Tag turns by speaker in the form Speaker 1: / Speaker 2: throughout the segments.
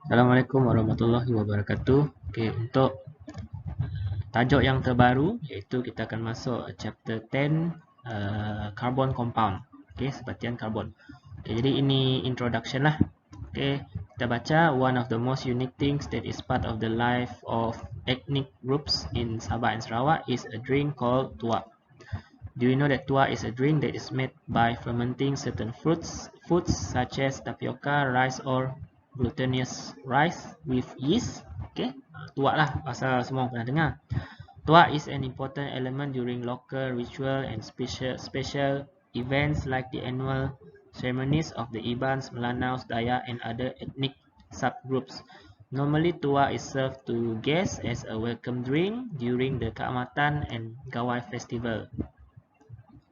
Speaker 1: Assalamualaikum warahmatullahi wabarakatuh. Okey, untuk tajuk yang terbaru iaitu kita akan masuk chapter 10 carbon compound. Okey, sebatian karbon. Okey, jadi ini introduction lah. Okey, kita baca one of the most unique things that is part of the life of ethnic groups in Sabah and Sarawak is a drink called tuak. Do you know that tuak is a drink that is made by fermenting certain foods such as tapioca, rice or glutinous rice with yeast? Okay, tuak lah, pasal semua pernah dengar. Tuak is an important element during local ritual and special events like the annual ceremonies of the Ibans, Melanaus, Dayak and other ethnic subgroups. Normally, tuak is served to guests as a welcome drink during the Keamatan and Gawai festival.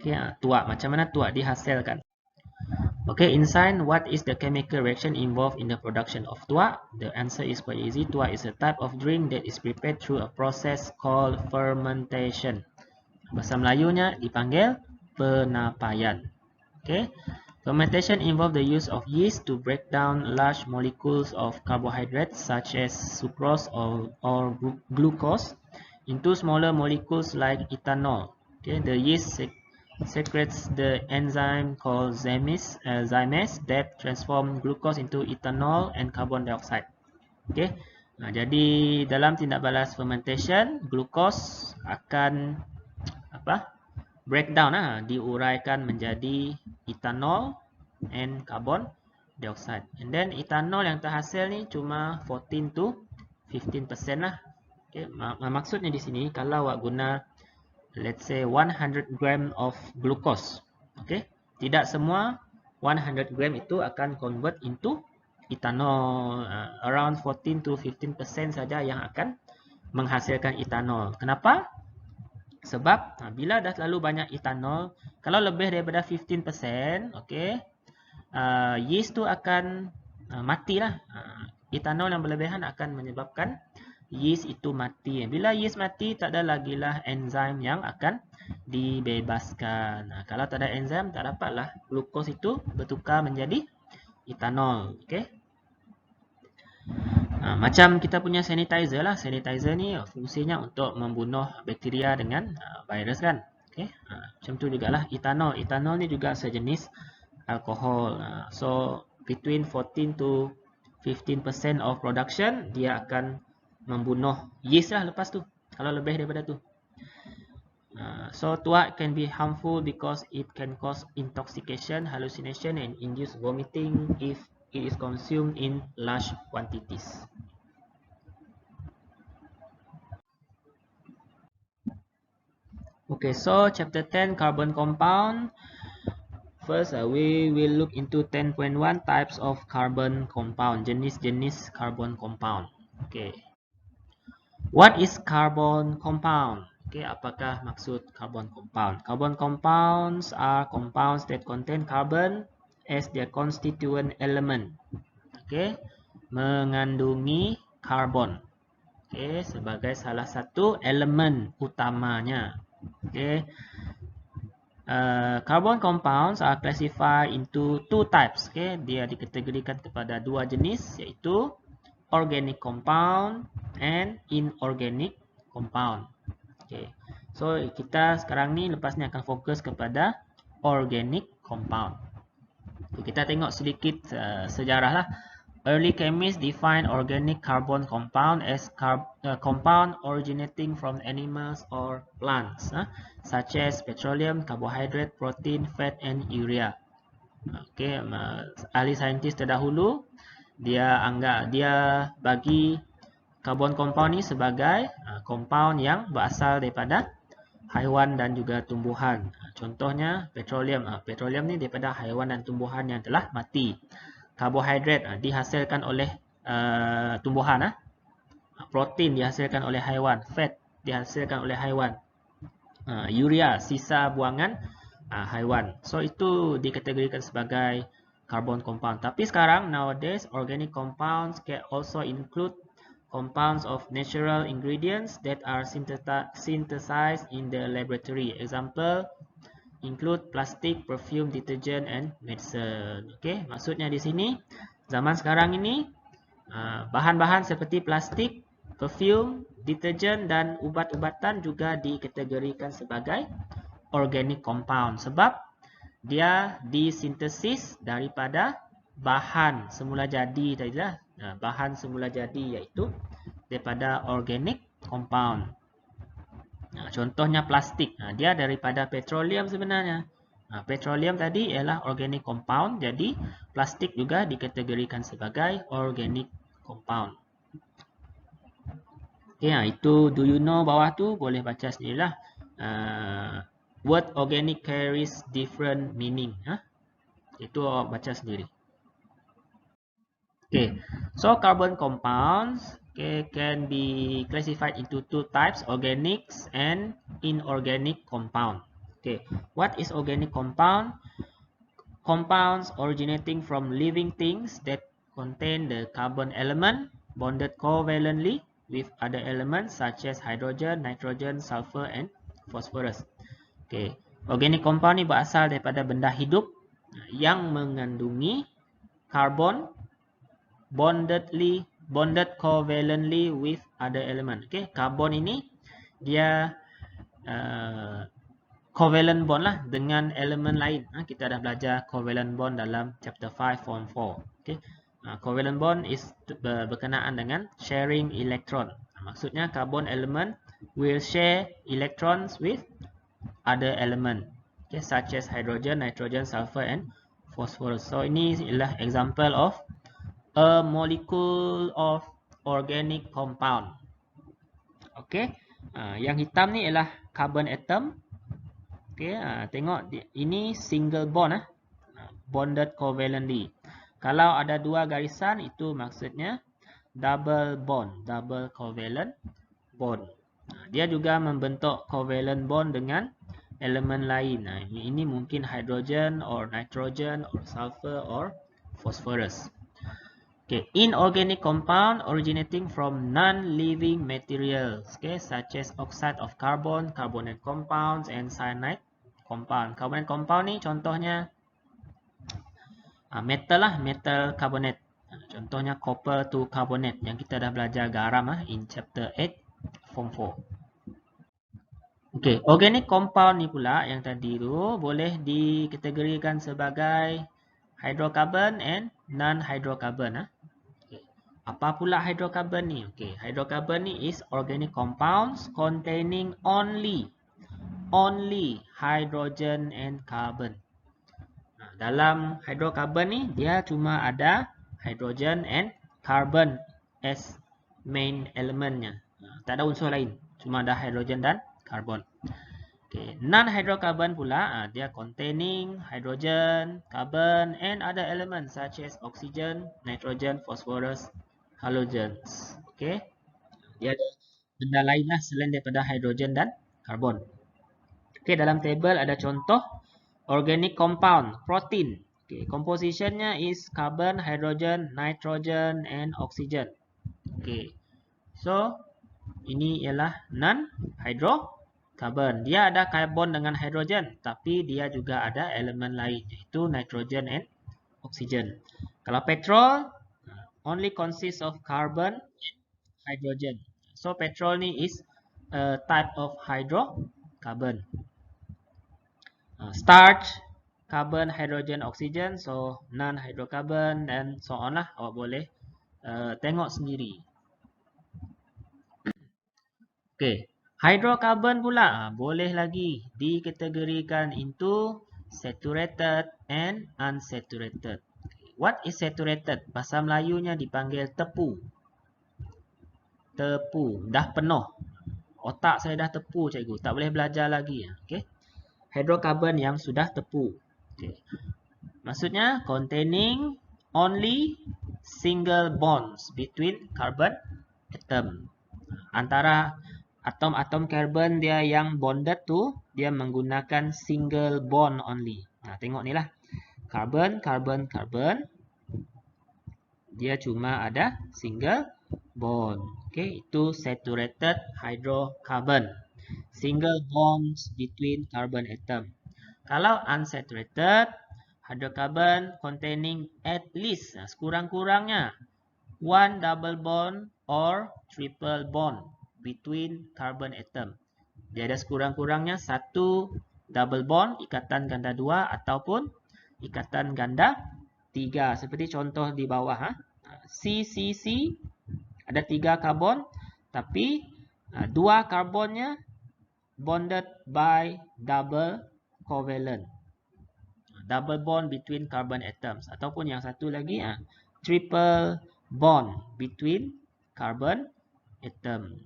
Speaker 1: Okay, tuak. Macam mana tuak dihasilkan? Okay, in science, what is the chemical reaction involved in the production of tuak? The answer is quite easy. Tuak is a type of drink that is prepared through a process called fermentation. Bahasa Melayunya dipanggil penapaian. Okay, fermentation involves the use of yeast to break down large molecules of carbohydrates such as sucrose or glucose into smaller molecules like ethanol. Okay, the yeast secretes the enzyme called zymes that transform glucose into ethanol and carbon dioxide. Okay, jadi dalam tindak balas fermentation, glucose akan breakdown diuraikan menjadi ethanol and carbon dioxide. And then ethanol yang terhasil ni cuma 14 to 15% lah. Okay, maksudnya di sini kalau awak guna let's say 100 gram of glucose, okay, tidak semua 100 gram itu akan convert into ethanol. Around 14 to 15% saja yang akan menghasilkan ethanol. Kenapa? Sebab bila dah terlalu banyak ethanol, kalau lebih daripada 15%, okay, yeast tu akan matilah. Ethanol yang berlebihan akan menyebabkan yeast itu mati. Bila yeast mati, tak ada lagi lah enzim yang akan dibebaskan. Kalau tak ada enzim, tak dapatlah glukos itu bertukar menjadi ethanol. Okay. Macam kita punya sanitizer lah. Sanitizer ni fungsinya untuk membunuh bakteria dengan virus kan. Okay. Macam tu jugalah ethanol. Ethanol ni juga sejenis alkohol. So between 14 to 15% of production dia akan membunuh yeast lah lepas tu. Kalau lebih daripada tu. So tuak can be harmful because it can cause intoxication, hallucination and induce vomiting if it is consumed in large quantities. Okay, so chapter 10 carbon compound. First, we will look into 10.1 types of carbon compound, jenis-jenis carbon compound. Okay. What is carbon compound? Okay, apakah maksud carbon compound? Carbon compounds are compounds that contain carbon as their constituent element. Okay, mengandungi karbon. Okay, sebagai salah satu elemen utamanya. Okay. Carbon compounds are classified into two types. Okay, dia dikategorikan kepada dua jenis, iaitu organic compound and inorganic compound. Okay, so kita sekarang ni lepas ni akan fokus kepada organic compound. Okay, kita tengok sedikit sejarah lah. Early chemists defined organic carbon compound as compound originating from animals or plants, such as petroleum, carbohydrate, protein, fat, and urea. Okay, ahli saintis terdahulu dia bagi carbon compound ni sebagai compound yang berasal daripada haiwan dan juga tumbuhan. Contohnya petroleum. Petroleum ni daripada haiwan dan tumbuhan yang telah mati. Karbohidrat dihasilkan oleh tumbuhan. Protein dihasilkan oleh haiwan. Fat dihasilkan oleh haiwan. Urea sisa buangan haiwan. So itu dikategorikan sebagai carbon compound. Tapi sekarang nowadays organic compounds can also include compounds of natural ingredients that are synthesized in the laboratory. Example include plastic, perfume, detergent and medicine. Okay, maksudnya di sini zaman sekarang ini Bahan-bahan seperti plastik, perfume, deterjen dan ubat-ubatan juga dikategorikan sebagai organic compound sebab dia disintesis daripada bahan semula jadi tadilah. Bahan semula jadi iaitu daripada organic compound. Contohnya plastik, dia daripada petroleum sebenarnya. Petroleum tadi ialah organic compound, jadi plastik juga dikategorikan sebagai organic compound. Okay, itu do you know bawah tu boleh baca sendirilah. Word organic carries different meaning. Itu awak baca sendiri. Okay, so carbon compounds can be classified into two types, organics and inorganic compound. Okay, what is organic compound? Compounds originating from living things that contain the carbon element bonded covalently with other elements such as hydrogen, nitrogen, sulfur and phosphorus. Okay, organic compound ni berasal daripada benda hidup yang mengandungi karbon bonded covalently with other element. Okay, karbon ini dia covalent bond lah dengan elemen lain. Kita dah belajar covalent bond dalam chapter 5 form 4. Okay, covalent bond is berkenaan dengan sharing electron. Maksudnya carbon element will share electrons with other element, okay, such as hydrogen, nitrogen, sulfur and phosphorus. So ini ialah example of a molecule of organic compound. Okay, yang hitam ni ialah carbon atom. Okay, tengok ini single bond, bonded covalently. Kalau ada dua garisan itu maksudnya double bond, double covalent bond. Dia juga membentuk covalent bond dengan elemen lain. Ini mungkin hydrogen or nitrogen or sulfur or phosphorus. Okay, inorganic compound originating from non-living materials, okay, such as oxide of carbon, carbonate compounds, and cyanide compound. Carbonate compound ni contohnya metal lah, metal carbonate. Contohnya copper to carbonate yang kita dah belajar garam in chapter 8 form 4. Okay, organic compound ni pula yang tadi tu boleh dikategorikan sebagai hydrocarbon and non-hydrocarbon. Apa pula hydrocarbon ni? Okay, hydrocarbon ni is organic compounds containing only hydrogen and carbon. Dalam hydrocarbon ni dia cuma ada hydrogen and carbon as main elementnya. Tak ada unsur lain, cuma ada hydrogen dan carbon. Okay, non-hydrocarbon pula dia containing hydrogen, carbon and other elements such as oxygen, nitrogen, phosphorus, halogens. Okay, dia ada benda lain lah selain daripada hydrogen dan karbon. Okay, dalam table ada contoh organic compound protein. Okay, compositionnya is carbon, hydrogen, nitrogen and oxygen. Okay, so ini ialah non-hydrocarbon. Dia ada karbon dengan hydrogen, tapi dia juga ada elemen lain iaitu nitrogen and oxygen. Kalau petrol only consists of carbon and hydrogen. So petrol ni is a type of hydrocarbon. Starch, carbon, hydrogen, oxygen, so non-hydrocarbon and so on lah. Awak boleh tengok sendiri. Okay, hydrocarbon pula boleh lagi dikategorikan into saturated and unsaturated. What is saturated? Bahasa Melayunya dipanggil tepu. Tepu. Dah penuh. Otak saya dah tepu, cikgu. Tak boleh belajar lagi. Okay. Hydrocarbon yang sudah tepu. Okay. Maksudnya containing only single bonds between carbon atom. Antara atom-atom karbon dia yang bonded tu, dia menggunakan single bond only. Tengok ni lah. Carbon, carbon, carbon. Dia cuma ada single bond. Okay, itu saturated hydrocarbon. Single bonds between carbon atom. Kalau unsaturated hydrocarbon containing at least, sekurang-kurangnya one double bond or triple bond between carbon atom. Dia ada sekurang-kurangnya satu double bond, ikatan ganda 2 ataupun ikatan ganda 3. Seperti contoh di bawah. CCC ada 3 karbon, tapi 2 karbonnya bonded by double covalent. Double bond between carbon atoms. Ataupun yang satu lagi, triple bond between carbon atom.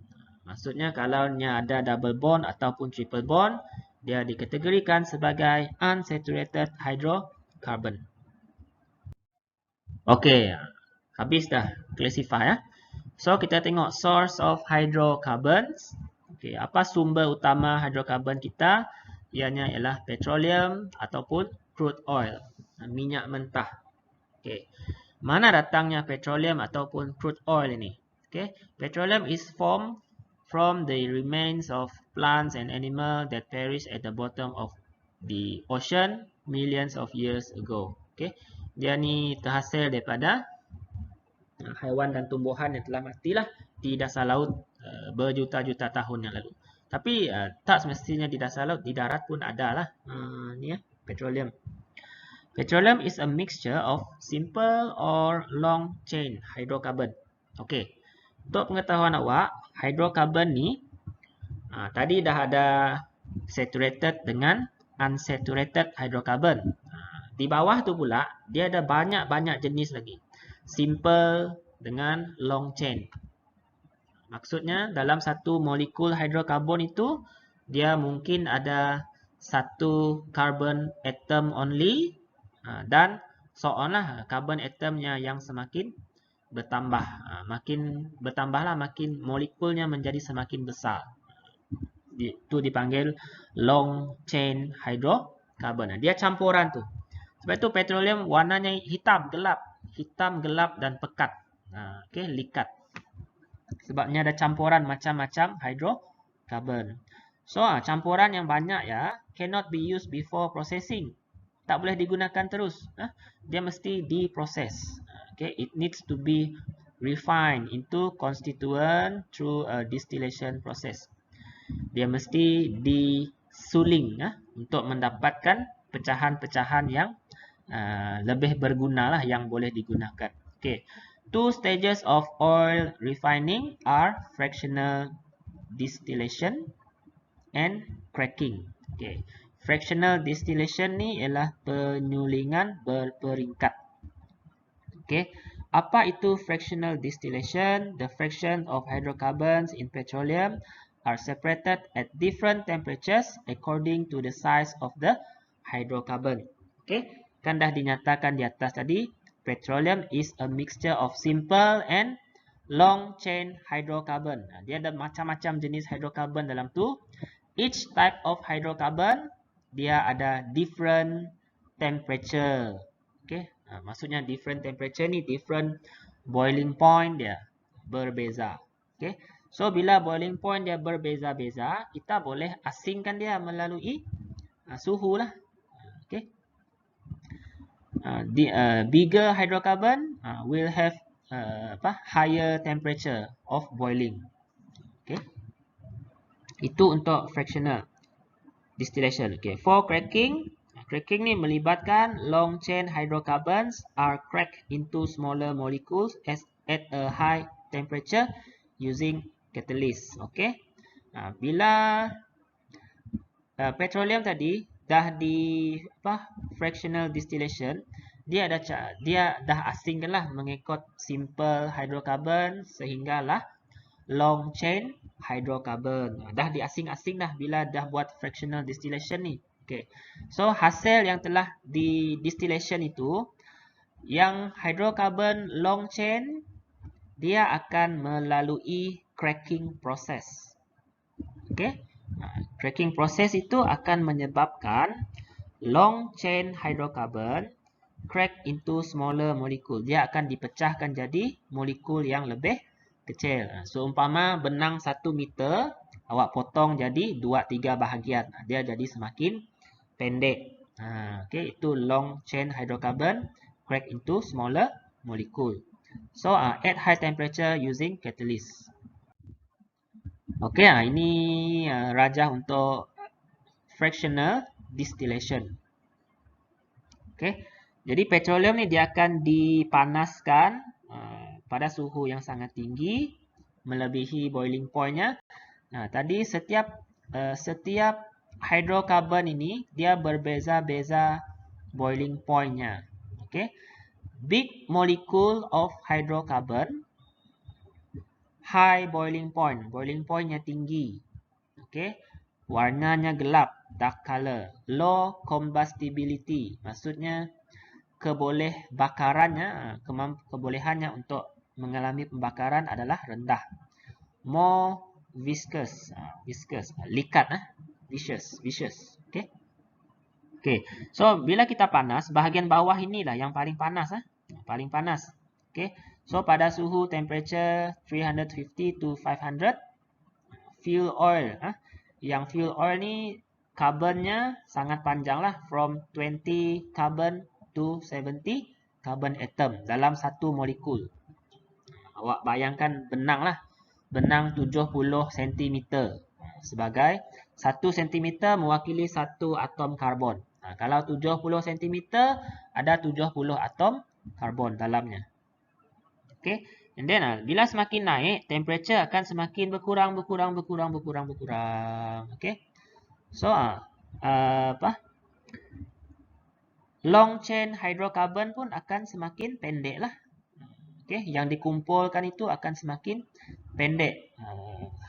Speaker 1: Maksudnya kalau ada double bond ataupun triple bond, dia dikategorikan sebagai unsaturated hydrocarbon. Okey, habis dah classify. So kita tengok source of hydrocarbons. Okey, apa sumber utama hydrocarbon kita? Ianya ialah petroleum ataupun crude oil, minyak mentah. Okey. Mana datangnya petroleum ataupun crude oil ini? Okay. Petroleum is formed from the remains of plants and animals that perish at the bottom of the ocean millions of years ago. Okay. Dia ni terhasil daripada haiwan dan tumbuhan yang telah matilah di dasar laut berjuta-juta tahun yang lalu. Tapi tak semestinya di dasar laut, di darat pun ada lah petroleum. Petroleum is a mixture of simple or long chain hydrocarbon. Okey. Untuk pengetahuan awak, hydrocarbon ni tadi dah ada saturated dengan unsaturated hydrocarbon. Di bawah tu pula dia ada banyak-banyak jenis lagi. Simple dengan long chain. Maksudnya dalam satu molekul hydrocarbon itu dia mungkin ada satu carbon atom only dan so on lah, carbon atomnya yang semakin bertambah. Makin bertambahlah, makin molekulnya menjadi semakin besar. Itu dipanggil long chain hydrocarbon. Dia campuran tu. Sebab itu petroleum warnanya hitam gelap dan pekat. Okey, likat. Sebabnya ada campuran macam-macam hydrocarbon. So, campuran yang banyak cannot be used before processing. Tak boleh digunakan terus. Dia mesti diproses. Okay, it needs to be refined into constituent through a distillation process. Dia mesti disuling untuk mendapatkan pecahan-pecahan yang lebih berguna lah, yang boleh digunakan. Okay. Two stages of oil refining are fractional distillation and cracking. Okay. Fractional distillation ni ialah penyulingan berperingkat. Okay. Apa itu fractional distillation? The fraction of hydrocarbons in petroleum are separated at different temperatures according to the size of the hydrocarbon. Okay. Kan dah dinyatakan di atas tadi, petroleum is a mixture of simple and long chain hydrocarbon. Dia ada macam-macam jenis hydrocarbon dalam tu. Each type of hydrocarbon dia ada different temperature. Okay. Maksudnya different temperature ni different boiling point dia berbeza. Okay. So bila boiling point dia berbeza-beza, kita boleh asingkan dia melalui suhu lah. Okay. Bigger hydrocarbon will have higher temperature of boiling. Okay. Itu untuk fractional distillation. Okay. For cracking ni melibatkan long chain hydrocarbons are cracked into smaller molecules at a high temperature using catalyst. Okay. Bila petroleum tadi dah di fractional distillation, dia dah asingkanlah mengikut simple hydrocarbon sehinggalah long chain hydrocarbon. Dah diasing-asing dah bila dah buat fractional distillation ni. Okay. So hasil yang telah di distillation itu, yang hydrocarbon long chain dia akan melalui cracking process. Okay. Cracking process itu akan menyebabkan long chain hydrocarbon crack into smaller molecule. Dia akan dipecahkan jadi molekul yang lebih kecil. Seumpama benang 1 meter, awak potong jadi 2-3 bahagian. Dia jadi semakin pendek. Okay, itu long chain hydrocarbon crack into smaller molecule. So at high temperature using catalyst. Okey, ini rajah untuk fractional distillation. Okey. Jadi petroleum ni dia akan dipanaskan pada suhu yang sangat tinggi melebihi boiling point-nya. Tadi setiap hydrocarbon ini dia berbeza-beza boiling point-nya. Okey. Big molecule of hydrocarbon high boiling point-nya tinggi. Okey. Warnanya gelap, dark color. Low combustibility, maksudnya kebolehannya untuk mengalami pembakaran adalah rendah. More viscous, likat, viscous. Okey. Okey. So bila kita panas, bahagian bawah inilah yang paling panas, paling panas. Okey. So pada suhu temperature 350 to 500, fuel oil, yang fuel oil ni carbonnya sangat panjang lah, from 20 carbon to 70 carbon atom dalam satu molekul. Awak bayangkan benang lah, benang 70 cm sebagai 1 cm mewakili satu atom karbon. Kalau 70 cm ada 70 atom karbon dalamnya. Okay. And then bila semakin naik, temperature akan semakin berkurang. Okay. So long chain hydrocarbon pun akan semakin pendek lah. Okay. Yang dikumpulkan itu akan semakin pendek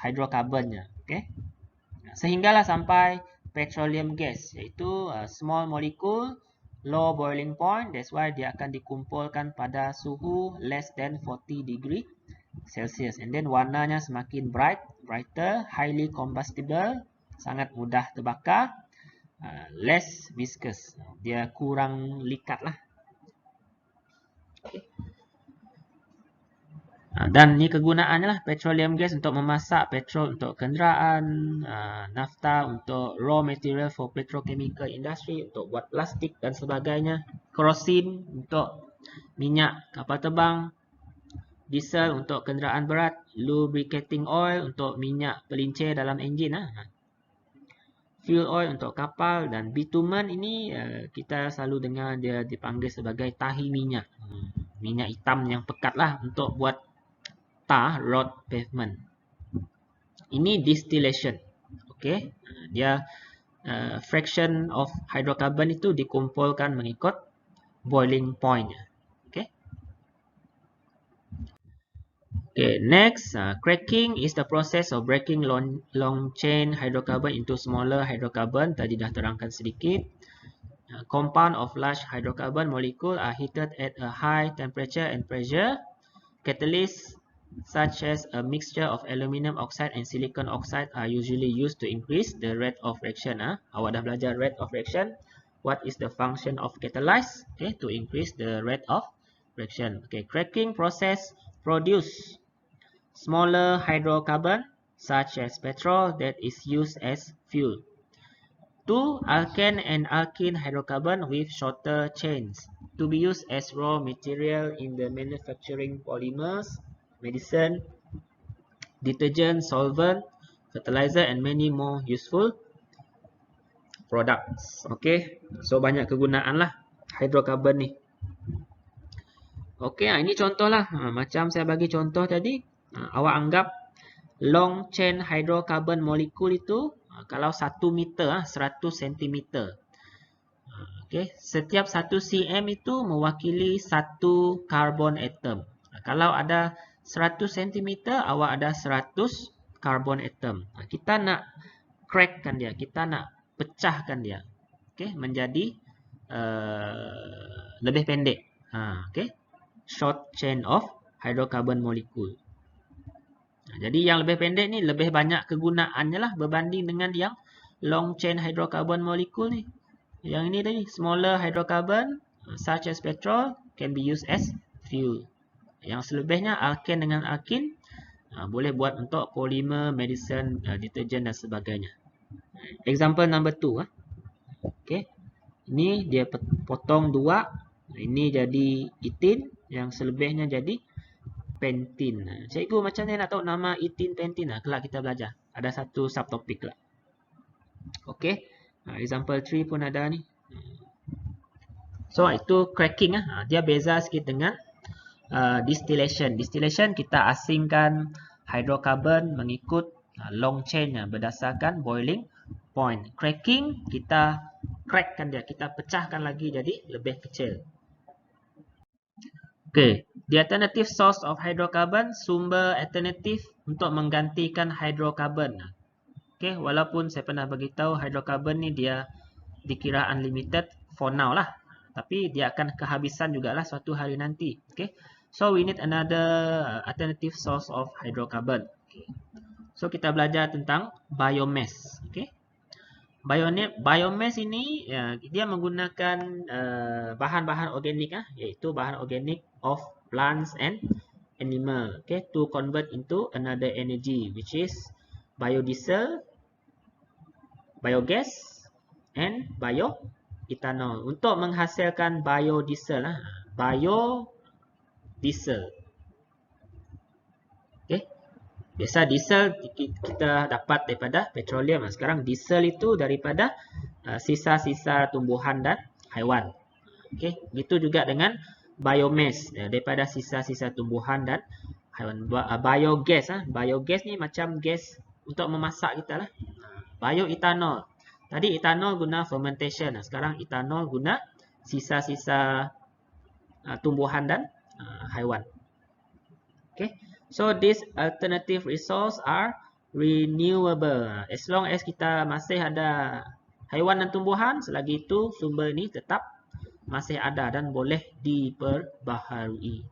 Speaker 1: hydrocarbonnya. Okay. Sehinggalah sampai petroleum gas, iaitu small molecule, low boiling point. That's why dia akan dikumpulkan pada suhu less than 40 degree Celsius. And then warnanya semakin brighter, highly combustible, sangat mudah terbakar, less viscous. Dia kurang likat lah. Okay. Dan ni kegunaannya lah, petroleum gas untuk memasak petrol untuk kenderaan, nafta untuk raw material for petrochemical industry, untuk buat plastik dan sebagainya, kerosin untuk minyak kapal terbang, diesel untuk kenderaan berat, lubricating oil untuk minyak pelincir dalam enjin, fuel oil untuk kapal, dan bitumen ini kita selalu dengar dia dipanggil sebagai tahi minyak, minyak hitam yang pekat lah untuk buat road pavement. Ini distillation. Okey, dia fraction of hydrocarbon itu dikumpulkan mengikut boiling point. Okey. Okay, next, cracking is the process of breaking long chain hydrocarbon into smaller hydrocarbon. Tadi dah terangkan sedikit. Compound of large hydrocarbon molecule are heated at a high temperature and pressure. Catalysts such as a mixture of aluminum oxide and silicon oxide are usually used to increase the rate of reaction. Awak dah belajar rate of reaction. What is the function of catalyst? Okay, to increase the rate of reaction. Okay, cracking process produce smaller hydrocarbon such as petrol that is used as fuel. 2 alkane and alkene hydrocarbon with shorter chains to be used as raw material in the manufacturing polymers, medicine, detergent, solvent, fertilizer, and many more useful products. Okay, so banyak kegunaan lah hydrocarbon ni. Okay, ini contoh lah. Macam saya bagi contoh tadi, awak anggap long chain hydrocarbon molekul itu kalau 1 meter, 100 cm. Okay, setiap 1 cm itu mewakili 1 carbon atom. Kalau ada 100 cm, awak ada 100 carbon atom. Kita nak crackkan dia, kita nak pecahkan dia, okay, menjadi lebih pendek. Okay, short chain of hydrocarbon molecule. Jadi yang lebih pendek ni lebih banyak kegunaannya lah berbanding dengan yang long chain hydrocarbon molecule ni. Yang ini tadi, smaller hydrocarbon such as petrol can be used as fuel. Yang selebihnya alkane dengan alkene boleh buat untuk polymer, medicine, detergent dan sebagainya. Example number 2. Okay. Ini dia potong 2. Ini jadi ethene, yang selebihnya jadi pentin. Cikgu macam ni nak tahu nama etin pentin? Kelak kita belajar. Ada satu subtopik lah. Okey. Example 3 pun ada ni. So itu cracking lah. Dia beza sikit dengan distillation. Distillation kita asingkan hidrokarbon mengikut long chain berdasarkan boiling point. Cracking kita crackkan dia, kita pecahkan lagi jadi lebih kecil. Okay, the alternative source of hydrocarbon, sumber alternatif untuk menggantikan hidrokarbon. Okay, walaupun saya pernah beritahu hidrokarbon ni dia dikira unlimited for now lah, tapi dia akan kehabisan jugalah suatu hari nanti. Okay, so we need another alternative source of hydrocarbon. Okay. So kita belajar tentang biomass. Okay. Biomass ini dia menggunakan bahan-bahan organik iaitu bahan organik of plants and animal, okay, to convert into another energy which is biodiesel, biogas and bioethanol. Untuk menghasilkan biodiesel biodiesel. Okay. Biasa diesel kita dapat daripada petroleum. Sekarang diesel itu daripada sisa-sisa tumbuhan dan haiwan. Okey, begitu juga dengan biomass daripada sisa-sisa tumbuhan dan haiwan. Biogas biogas ni macam gas untuk memasak kita lah. Bioethanol. Tadi ethanol guna fermentation. Sekarang ethanol guna sisa-sisa tumbuhan dan haiwan. Okey. So these alternative resource are renewable. As long as kita masih ada haiwan dan tumbuhan, selagi itu sumber ini tetap masih ada dan boleh diperbaharui.